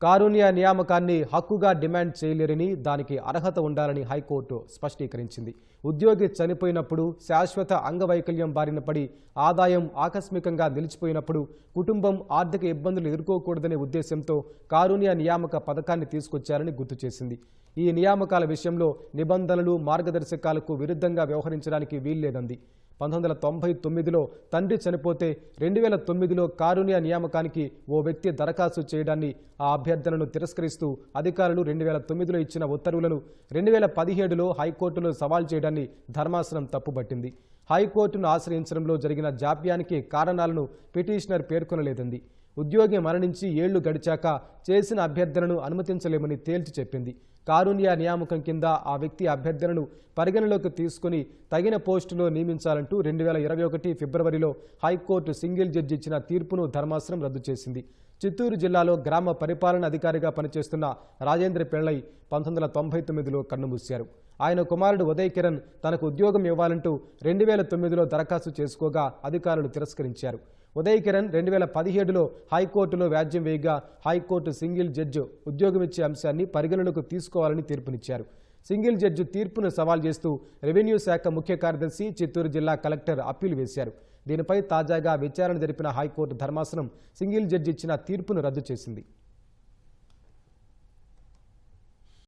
కారుణ్య నియామకాన్ని హక్కుగా డిమాండ్ చేయలేరని, దానికి అర్హత ఉండాలని హైకోర్టు స్పష్టీకరించింది. ఉద్యోగి చనిపోయినప్పుడు, శాశ్వత అంగవైకల్యం బారిన పడి ఆదాయం ఆకస్మికంగా నిలిచిపోయినప్పుడు కుటుంబం ఆర్థిక ఇబ్బందులు ఎదుర్కోకూడదనే ఉద్దేశంతో కారుణ్య నియామక పథకాన్ని తీసుకొచ్చారని గుర్తు చేసింది. ఈ నియామకాల విషయంలో నిబంధనలు, మార్గదర్శకాలకు విరుద్ధంగా వ్యవహరించడానికి వీల్లేదంది. 1999లో తండ్రి చనిపోతే 2009లో కారుణ్య నియామకానికి ఓ వ్యక్తి దరఖాస్తు చేయడాన్ని, ఆ అభ్యర్థనను తిరస్కరిస్తూ అధికారులు 2009లో ఇచ్చిన ఉత్తర్వులను 2017లో హైకోర్టులో సవాల్ చేయడాన్ని ధర్మాసనం తప్పుబట్టింది. హైకోర్టును ఆశ్రయించడంలో జరిగిన జాప్యానికి కారణాలను పిటిషనర్ పేర్కొనలేదంది. ఉద్యోగి మరణించి ఏళ్లు గడిచాక చేసిన అభ్యర్థనను అనుమతించలేమని తేల్చి చెప్పింది. కారుణ్య నియామకం కింద ఆ వ్యక్తి అభ్యర్థనను పరిగణలోకి తీసుకుని తగిన పోస్టులో నియమించాలంటూ 2021 ఫిబ్రవరిలో హైకోర్టు సింగిల్ జడ్జి ఇచ్చిన తీర్పును ధర్మాసనం రద్దు చేసింది. చిత్తూరు జిల్లాలో గ్రామ పరిపాలన అధికారిగా పనిచేస్తున్న రాజేంద్ర పిళ్ళై 1999లో కన్నుమూశారు. ఆయన కుమారుడు ఉదయ్ కిరణ్ తనకు ఉద్యోగం ఇవ్వాలంటూ 2009లో దరఖాస్తు చేసుకోగా అధికారులు తిరస్కరించారు. ఉదయ్ కిరణ్ 2017లో హైకోర్టులో వ్యాజ్యం వేయగా హైకోర్టు సింగిల్ జడ్జి ఉద్యోగమిచ్చే అంశాన్ని పరిగణలోకి తీసుకోవాలని తీర్పునిచ్చారు. సింగిల్ జడ్జి తీర్పును సవాల్ చేస్తూ రెవెన్యూ శాఖ ముఖ్య కార్యదర్శి, చిత్తూరు జిల్లా కలెక్టర్ అప్పీల్ వేశారు. దీనిపై తాజాగా విచారణ జరిపిన హైకోర్టు ధర్మాసనం సింగిల్ జడ్జి ఇచ్చిన తీర్పును రద్దు చేసింది.